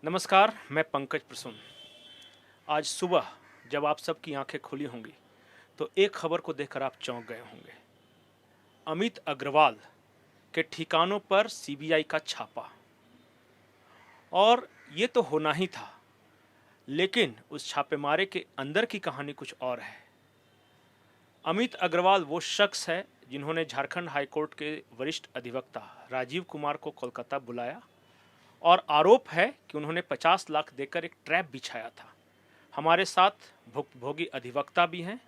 नमस्कार, मैं पंकज प्रसून। आज सुबह जब आप सबकी आंखें खुली होंगी, तो एक खबर को देखकर आप चौंक गए होंगे। अमित अग्रवाल के ठिकानों पर सीबीआई का छापा। और ये तो होना ही था, लेकिन उस छापेमारे के अंदर की कहानी कुछ और है। अमित अग्रवाल वो शख्स है जिन्होंने झारखंड हाईकोर्ट के वरिष्ठ अधिवक्ता राजीव कुमार को कोलकाता बुलाया और आरोप है कि उन्होंने 50 लाख देकर एक ट्रैप बिछाया था। हमारे साथ भुक्तभोगी अधिवक्ता भी हैं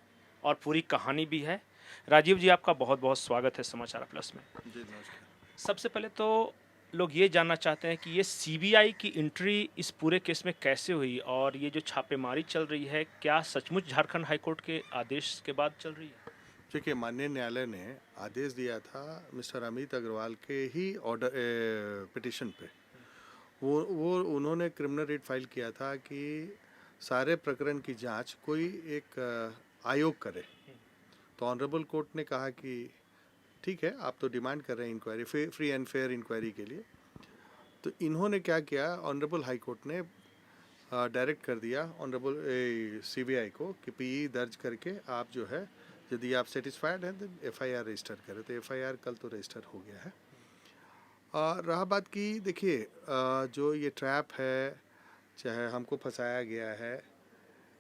और पूरी कहानी भी है। राजीव जी, आपका बहुत बहुत स्वागत है समाचार प्लस में। जी नमस्कार। सबसे पहले तो लोग ये जानना चाहते हैं कि ये सीबीआई की एंट्री इस पूरे केस में कैसे हुई, और ये जो छापेमारी चल रही है क्या सचमुच झारखंड हाईकोर्ट के आदेश के बाद चल रही है? देखिए, माननीय न्यायालय ने आदेश दिया था मिस्टर अमित अग्रवाल के ही ऑर्डर पिटिशन पे। वो उन्होंने क्रिमिनल रिट फाइल किया था कि सारे प्रकरण की जांच कोई एक आयोग करे। तो ऑनरेबल कोर्ट ने कहा कि ठीक है, आप तो डिमांड कर रहे हैं inquiry, free and fair inquiry के लिए। तो इन्होंने क्या किया, ऑनरेबल हाई कोर्ट ने डायरेक्ट कर दिया ऑनरेबल सीबीआई को कि पीई दर्ज करके आप जो है, यदि आप सेटिस्फाइड हैं तो एफआईआर रजिस्टर करें। तो एफआईआर कल तो रजिस्टर हो गया है। रहा बात की, देखिए, जो ये ट्रैप है, चाहे हमको फंसाया गया है,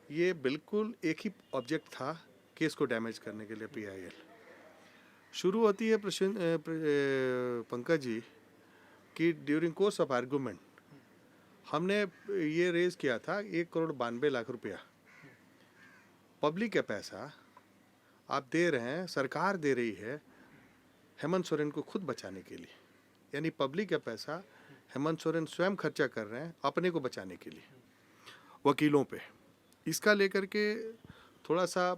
ये बिल्कुल एक ही ऑब्जेक्ट था, केस को डैमेज करने के लिए। पीआईएल शुरू होती है पंकज जी कि ड्यूरिंग कोर्स ऑफ आर्गूमेंट हमने ये रेज किया था 1,92,00,000 रुपया। पब्लिक का पैसा आप दे रहे हैं, सरकार दे रही है हेमंत सोरेन को खुद बचाने के लिए। यानी पब्लिक का पैसा हेमंत सोरेन स्वयं खर्चा कर रहे हैं अपने को बचाने के लिए, वकीलों पे। इसका लेकर के थोड़ा सा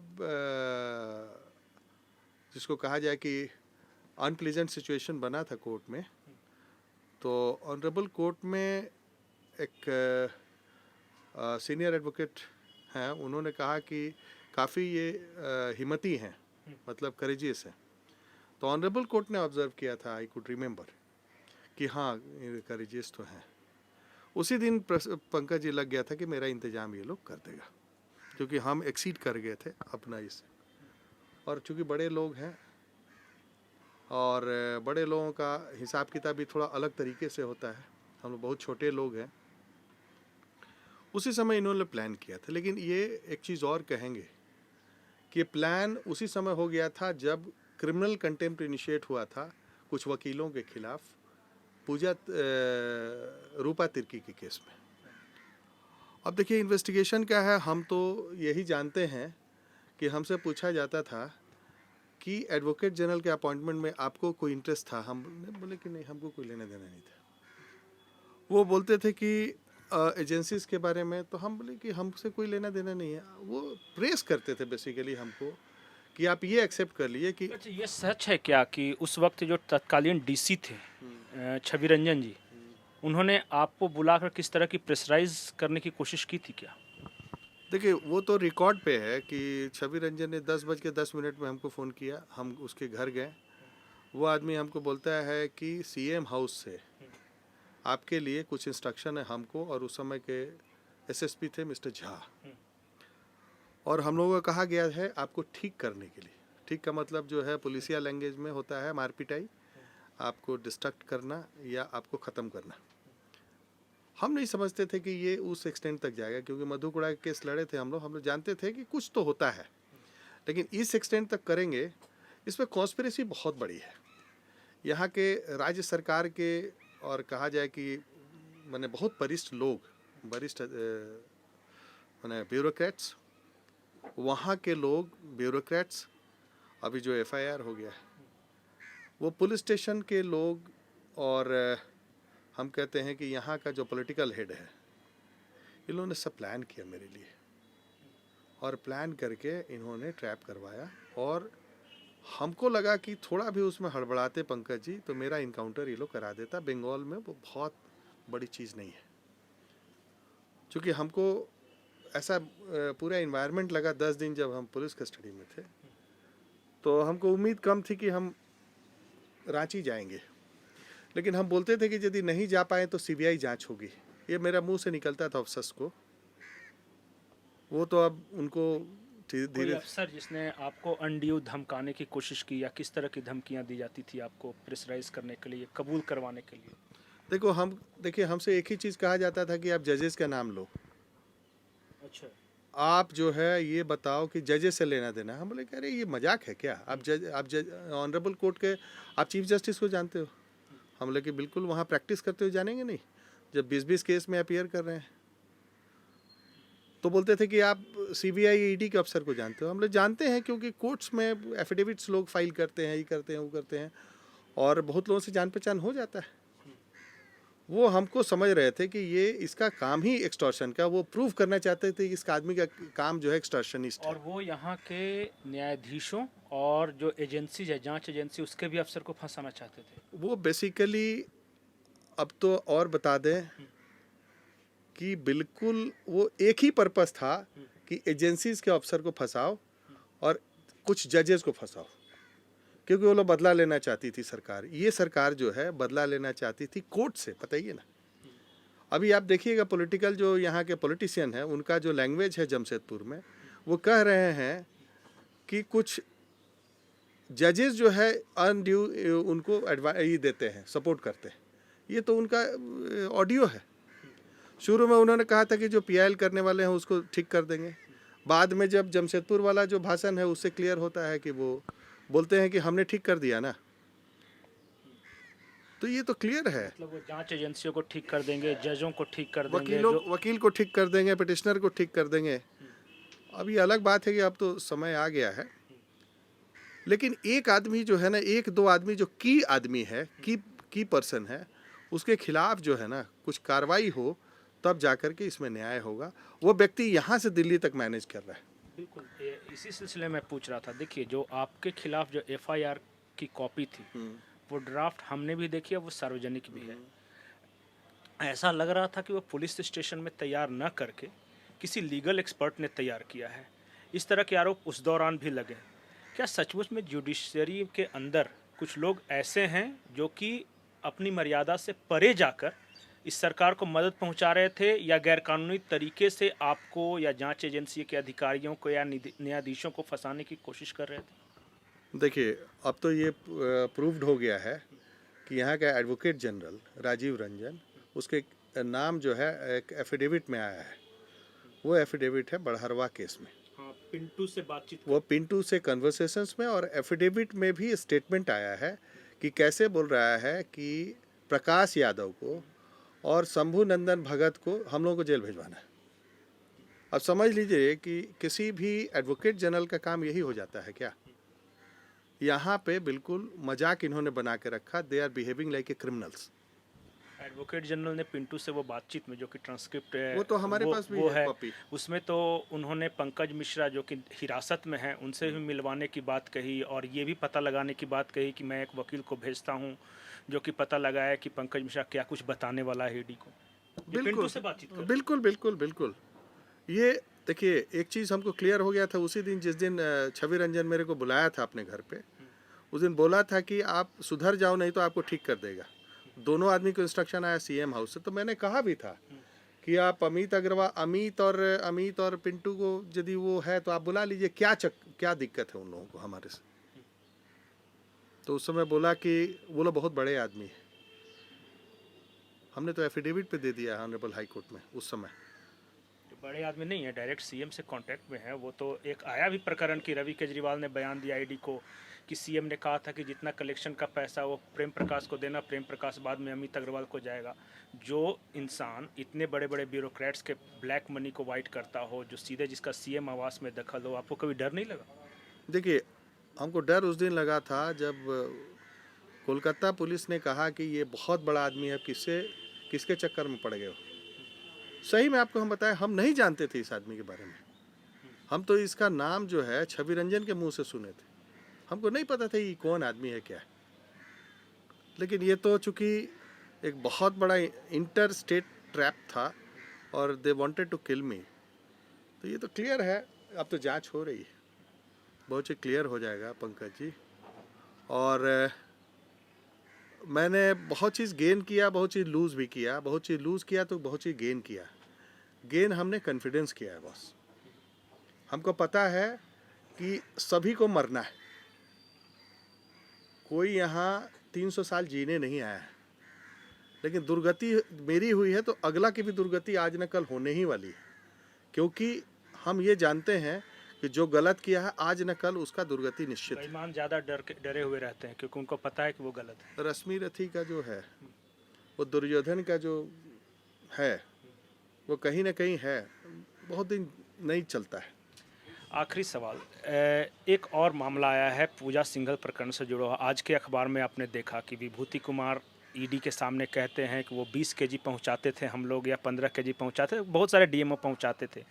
जिसको कहा जाए कि अनप्लीजेंट सिचुएशन बना था कोर्ट में। तो ऑनरेबल कोर्ट में एक सीनियर एडवोकेट हैं, उन्होंने कहा कि काफ़ी ये हिम्मती हैं, मतलब करेजियस हैं। तो ऑनरेबल कोर्ट ने ऑब्जर्व किया था, आई कुड रिमेंबर, कि हाँ करेजियस तो हैं। उसी दिन पंकज जी लग गया था कि मेरा इंतजाम ये लोग कर देगा, क्योंकि हम एक्सीड कर गए थे अपना इस। और चूँकि बड़े लोग हैं और बड़े लोगों का हिसाब किताब भी थोड़ा अलग तरीके से होता है, हम लोग बहुत छोटे लोग हैं। उसी समय इन्होंने प्लान किया था। लेकिन ये एक चीज़ और कहेंगे कि प्लान उसी समय हो गया था जब क्रिमिनल कंटेम्प्ट इनिशिएट हुआ था कुछ वकीलों के खिलाफ पूजा रूपा तिर्की के केस में। अब देखिए, इन्वेस्टिगेशन क्या है, हम तो यही जानते हैं कि हमसे पूछा जाता था कि एडवोकेट जनरल के अपॉइंटमेंट में आपको कोई इंटरेस्ट था। हम बोले कि नहीं, हमको कोई लेना देना नहीं था। वो बोलते थे कि एजेंसीज के बारे में, तो हम बोले कि हमसे कोई लेना देना नहीं है। वो प्रेस करते थे बेसिकली हमको कि आप ये एक्सेप्ट कर लिए कि अच्छा, ये सच है क्या कि उस वक्त जो तत्कालीन डीसी थे छवि रंजन जी, उन्होंने आपको बुलाकर किस तरह की प्रेशराइज करने की कोशिश की थी क्या? देखिए, वो तो रिकॉर्ड पे है कि छवि रंजन ने 10:10 में हमको फ़ोन किया। हम उसके घर गए। वो आदमी हमको बोलता है कि सीएम हाउस से आपके लिए कुछ इंस्ट्रक्शन है हमको, और उस समय के एसएसपी थे मिस्टर झा, और हम लोगों को कहा गया है आपको ठीक करने के लिए। ठीक का मतलब जो है पुलिसिया लैंग्वेज में होता है मारपिटाई, आपको डिस्ट्रक्ट करना या आपको ख़त्म करना। हम नहीं समझते थे कि ये उस एक्सटेंट तक जाएगा, क्योंकि मधुकुड़ा के केस लड़े थे हम लोग जानते थे कि कुछ तो होता है, लेकिन इस एक्सटेंट तक करेंगे, इसमें कॉन्स्पिरेसी बहुत बड़ी है। यहाँ के राज्य सरकार के, और कहा जाए कि मैंने बहुत वरिष्ठ लोग, वरिष्ठ मैंने ब्यूरोक्रेट्स, वहाँ के लोग ब्यूरोक्रेट्स, अभी जो एफआईआर हो गया है वो पुलिस स्टेशन के लोग, और हम कहते हैं कि यहाँ का जो पॉलिटिकल हेड है, इन्होंने सब प्लान किया मेरे लिए, और प्लान करके इन्होंने ट्रैप करवाया। और हमको लगा कि थोड़ा भी उसमें हड़बड़ाते पंकज जी तो मेरा इनकाउंटर ये लोग करा देता। बंगाल में वो बहुत बड़ी चीज़ नहीं है, क्योंकि हमको ऐसा पूरा इन्वायरमेंट लगा 10 दिन जब हम पुलिस कस्टडी में थे, तो हमको उम्मीद कम थी कि हम रांची जाएंगे। लेकिन हम बोलते थे कि यदि नहीं जा पाए तो सीबीआई जांच होगी, ये मेरा मुंह से निकलता था अफसर्स को, वो तो अब उनको कोई धीरे। अफसर जिसने आपको अनड्यू धमकाने की कोशिश की, या किस तरह की धमकियां दी जाती थी आपको प्रेशराइज करने के लिए, कबूल करवाने के लिए? देखो देखिए हमसे एक ही चीज़ कहा जाता था कि आप जजेस का नाम लो, अच्छा। आप जो है ये बताओ कि जजेस से लेना देना। हम बोले कि अरे ये मजाक है क्या, आप जज ऑनरेबल कोर्ट के आप चीफ जस्टिस को जानते हो? हम बोले कि बिल्कुल, वहाँ प्रैक्टिस करते हुए जानेंगे नहीं जब 20-20 केस में अपीयर कर रहे हैं। तो बोलते थे कि आप सीबीआई ईडी के अफसर को जानते हो? हम लोग जानते हैं क्योंकि कोर्ट्स में एफिडेविट्स लोग फाइल करते हैं, ये करते हैं, वो करते हैं, और बहुत लोगों से जान पहचान हो जाता है। वो हमको समझ रहे थे कि ये इसका काम ही एक्सटॉर्शन का, वो प्रूव करना चाहते थे कि इस आदमी का काम जो है एक्सटॉर्शनिस्ट है। और वो यहाँ के न्यायाधीशों और जो एजेंसीज है, जांच एजेंसी, उसके भी अफसर को फंसाना चाहते थे। वो बेसिकली, अब तो और बता दें कि बिल्कुल वो एक ही पर्पस था कि एजेंसीज के अफसर को फंसाओ और कुछ जजेस को फंसाओ, क्योंकि वो लोग बदला लेना चाहती थी सरकार। ये सरकार जो है बदला लेना चाहती थी कोर्ट से, पता ही है ना। अभी आप देखिएगा पॉलिटिकल जो यहाँ के पॉलिटिशियन हैं, उनका जो लैंग्वेज है जमशेदपुर में, वो कह रहे हैं कि कुछ जजेस जो है अनड्यू उनको ये देते हैं, सपोर्ट करते हैं। ये तो उनका ऑडियो है। शुरू में उन्होंने कहा था कि जो पीआईएल करने वाले हैं उसको ठीक कर देंगे। बाद में जब जमशेदपुर वाला जो भाषण है उससे क्लियर होता है कि वो बोलते हैं कि हमने ठीक कर दिया ना। तो ये तो क्लियर है, मतलब वो जांच एजेंसियों को ठीक कर देंगे, जजों को ठीक कर देंगे, वकील को ठीक कर देंगे, पिटिशनर को ठीक कर देंगे। अब ये अलग बात है कि अब तो समय आ गया है, लेकिन एक आदमी जो है ना, एक दो आदमी जो की आदमी है, की पर्सन है, उसके खिलाफ जो है ना कुछ कार्रवाई हो, तब जाकर के इसमें न्याय होगा। वो व्यक्ति यहाँ से दिल्ली तक मैनेज कर रहा है। बिल्कुल। इसी सिलसिले में पूछ रहा था। देखिए, जो आपके खिलाफ जो एफआईआर की कॉपी थी, वो ड्राफ्ट हमने भी देखी है, वो सार्वजनिक भी है। ऐसा लग रहा था कि वो पुलिस स्टेशन में तैयार न करके किसी लीगल एक्सपर्ट ने तैयार किया है। इस तरह के आरोप उस दौरान भी लगे। क्या सचमुच में जुडिशरी के अंदर कुछ लोग ऐसे हैं जो कि अपनी मर्यादा से परे जाकर इस सरकार को मदद पहुंचा रहे थे, या गैरकानूनी तरीके से आपको या जांच एजेंसी के अधिकारियों को या न्यायाधीशों को फंसाने की कोशिश कर रहे थे? देखिए, अब तो ये प्रूव्ड हो गया है कि यहाँ का एडवोकेट जनरल राजीव रंजन, उसके नाम जो है एक एफिडेविट में आया है। वो एफिडेविट है बड़हरवा केस में। हाँ, पिंटू से बातचीत, वो पिंटू से कन्वर्सेशंस में, और एफिडेविट में भी स्टेटमेंट आया है कि कैसे बोल रहा है कि प्रकाश यादव को और शंभू नंदन भगत को हम लोगों को जेल भिजवाना है। अब समझ लीजिए कि किसी भी एडवोकेट जनरल का काम यही हो जाता है क्या? यहाँ पे बिल्कुल मजाक इन्होंने बना के रखा। They are behaving like a criminals. Advocate general ने पिंटू से वो बातचीत में, जो कि ट्रांसक्रिप्ट है, वो तो हमारे पास भी है कॉपी। उसमें तो उन्होंने पंकज मिश्रा जो कि हिरासत में है, उनसे भी मिलवाने की बात कही, और ये भी पता लगाने की बात कही कि मैं एक वकील को भेजता हूँ जो कि पता लगाया कि पंकज मिश्रा क्या कुछ बताने वाला है ईडी को। पिंटू से बातचीत कर। बिल्कुल बिल्कुल बिल्कुल। ये देखिए, एक चीज़ हमको क्लियर हो गया था उसी दिन, जिस दिन छवि रंजन मेरे को बुलाया था अपने घर पे। उस दिन बोला था कि आप सुधर जाओ, नहीं तो आपको ठीक कर देगा। दोनों आदमी को इंस्ट्रक्शन आया सीएम हाउस से। तो मैंने कहा भी था कि आप अमित अग्रवाल, अमित और पिंटू को यदि वो है तो आप बुला लीजिए, क्या दिक्कत है उन लोगों को हमारे से। तो उस समय बोला कि वो लोग बहुत बड़े आदमी हैं। हमने तो एफिडेविट पे दे दिया ऑनरेबल हाई कोर्ट में उस समय। बड़े आदमी नहीं है, डायरेक्ट सीएम से कांटेक्ट में है। वो तो एक आया भी प्रकरण कि रवि केजरीवाल ने बयान दिया ईडी को कि सीएम ने कहा था कि जितना कलेक्शन का पैसा वो प्रेम प्रकाश को देना, प्रेम प्रकाश बाद में अमित अग्रवाल को जाएगा। जो इंसान इतने बड़े बड़े ब्यूरोक्रेट्स के ब्लैक मनी को वाइट करता हो, जो सीधे जिसका सीएम आवास में दखल हो, आपको कभी डर नहीं लगा? देखिए, हमको डर उस दिन लगा था जब कोलकाता पुलिस ने कहा कि ये बहुत बड़ा आदमी है, किसके चक्कर में पड़ गए हो। सही में आपको हम बताएं, हम नहीं जानते थे इस आदमी के बारे में। हम तो इसका नाम जो है छवि रंजन के मुंह से सुने थे। हमको नहीं पता था ये कौन आदमी है क्या है। लेकिन ये तो चूंकि एक बहुत बड़ा इंटर स्टेट ट्रैप था और दे वांटेड टू किल मी, तो ये तो क्लियर है। अब तो जांच हो रही है, बहुत ही क्लियर हो जाएगा पंकज जी। और मैंने बहुत चीज़ गेन किया, बहुत चीज़ लूज़ भी किया, बहुत चीज़ लूज़ किया तो बहुत चीज़ गेन किया। गेन हमने कॉन्फिडेंस किया है बॉस। हमको पता है कि सभी को मरना है, कोई यहाँ 300 साल जीने नहीं आया है, लेकिन दुर्गति मेरी हुई है तो अगला की भी दुर्गति आज न कल होने ही वाली है, क्योंकि हम ये जानते हैं कि जो गलत किया है आज न कल उसका दुर्गति निश्चित है। बेईमान ज़्यादा डरे हुए रहते हैं क्योंकि उनको पता है कि वो गलत है। रश्मि रथी का जो है, वो दुर्योधन का जो है, वो कहीं ना कहीं है, बहुत दिन नहीं चलता है। आखिरी सवाल, एक और मामला आया है पूजा सिंघल प्रकरण से जुड़ा हुआ। आज के अखबार में आपने देखा कि विभूति कुमार ईडी के सामने कहते हैं कि वो 20 केजी पहुंचाते थे हम लोग, या 15 केजी पहुंचाते थे, बहुत सारे डीएमओ पहुंचाते थे,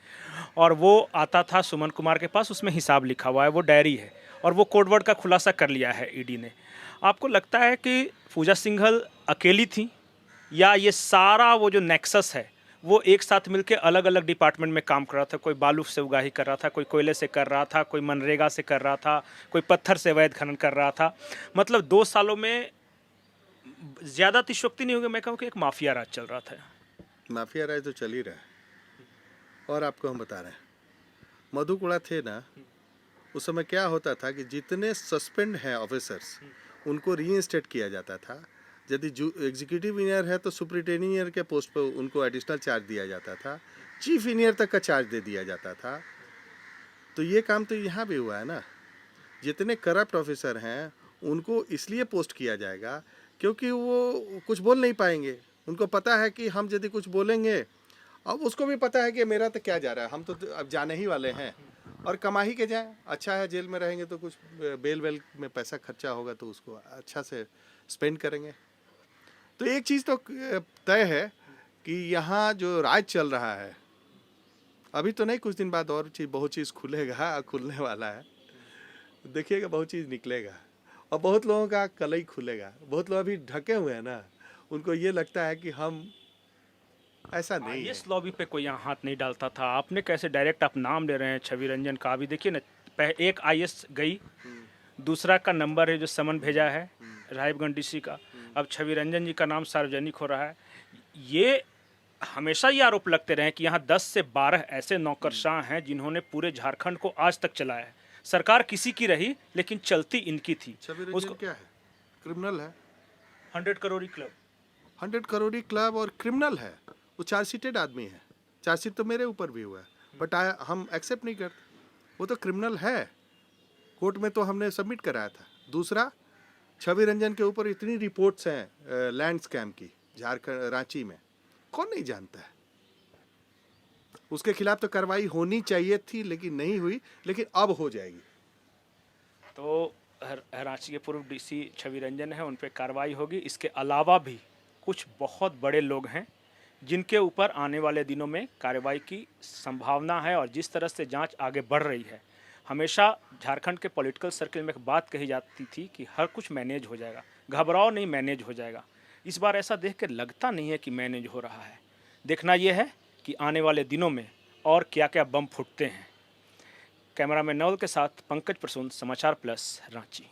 और वो आता था सुमन कुमार के पास, उसमें हिसाब लिखा हुआ है, वो डायरी है, और वो कोडवर्ड का खुलासा कर लिया है ईडी ने। आपको लगता है कि पूजा सिंघल अकेली थी, या ये सारा वो जो नेक्सस है वो एक साथ मिलकर अलग अलग डिपार्टमेंट में काम कर रहा था? कोई बालू से उगाही कर रहा था, कोई कोयले से कर रहा था, कोई मनरेगा से कर रहा था, कोई पत्थर से अवैध खनन कर रहा था। मतलब 2 सालों में ज़्यादा अतिशयोक्ति नहीं होगी, मैं कहूँ कि एक माफिया राज चल रहा था। माफिया राज तो चल ही रहा है, और आपको हम बता रहे हैं, मधुकुड़ा थे ना, उस समय क्या होता था कि जितने सस्पेंड हैं ऑफिसर्स उनको रीइंस्टेट किया जाता था। यदि एग्जीक्यूटिव इंजीनियर है तो सुपरिटेंडिंग इंजीनियर के पोस्ट पर उनको एडिशनल चार्ज दिया जाता था, चीफ इंजीनियर तक का चार्ज दे दिया जाता था। तो ये काम तो यहाँ भी हुआ है ना। जितने करप्ट ऑफिसर हैं उनको इसलिए पोस्ट किया जाएगा क्योंकि वो कुछ बोल नहीं पाएंगे। उनको पता है कि हम यदि कुछ बोलेंगे, अब उसको भी पता है कि मेरा तो क्या जा रहा है, हम तो अब जाने ही वाले हैं और कमा ही के जाएं। अच्छा है, जेल में रहेंगे तो कुछ बेल वेल में पैसा खर्चा होगा तो उसको अच्छा से स्पेंड करेंगे। तो एक चीज़ तो तय है कि यहाँ जो राज चल रहा है, अभी तो नहीं, कुछ दिन बाद और बहुत चीज़ खुलेगा, खुलने वाला है, देखिएगा, बहुत चीज़ निकलेगा और बहुत लोगों का कल ही खुलेगा। बहुत लोग अभी ढके हुए हैं ना, उनको ये लगता है कि हम, ऐसा नहीं है। इस लॉबी पे कोई यहाँ हाथ नहीं डालता था। आपने कैसे डायरेक्ट आप नाम ले रहे हैं छवि रंजन का? अभी देखिए ना, एक आईएएस गई, दूसरा का नंबर है जो समन भेजा है राजीवगंज डीसी का, अब छवि रंजन जी का नाम सार्वजनिक हो रहा है। ये हमेशा ये आरोप लगते रहे कि यहाँ 10 से 12 ऐसे नौकरशाह हैं जिन्होंने पूरे झारखंड को आज तक चलाया है। सरकार किसी की रही लेकिन चलती इनकी थी। छवि रंजन क्या है? क्रिमिनल है। 100 करोड़ी क्लब, 100 करोड़ी क्लब और क्रिमिनल है। वो चार्जशीटेड आदमी है। चार्जशीट तो मेरे ऊपर भी हुआ है, बट हम एक्सेप्ट नहीं करते। वो तो क्रिमिनल है, कोर्ट में तो हमने सबमिट कराया था। दूसरा, छवि रंजन के ऊपर इतनी रिपोर्ट्स हैं लैंड स्कैम की झारखंड रांची में, कौन नहीं जानता है। उसके खिलाफ तो कार्रवाई होनी चाहिए थी लेकिन नहीं हुई, लेकिन अब हो जाएगी। तो रांची के पूर्व डीसी छवि रंजन है, उन पर कार्रवाई होगी। इसके अलावा भी कुछ बहुत बड़े लोग हैं जिनके ऊपर आने वाले दिनों में कार्रवाई की संभावना है। और जिस तरह से जांच आगे बढ़ रही है, हमेशा झारखंड के पॉलिटिकल सर्कल में एक बात कही जाती थी कि हर कुछ मैनेज हो जाएगा, घबराओ नहीं, मैनेज हो जाएगा। इस बार ऐसा देख के लगता नहीं है कि मैनेज हो रहा है। देखना यह है कि आने वाले दिनों में और क्या क्या बम फूटते हैं। कैमरामैन नवल के साथ पंकज प्रसून, समाचार प्लस, रांची।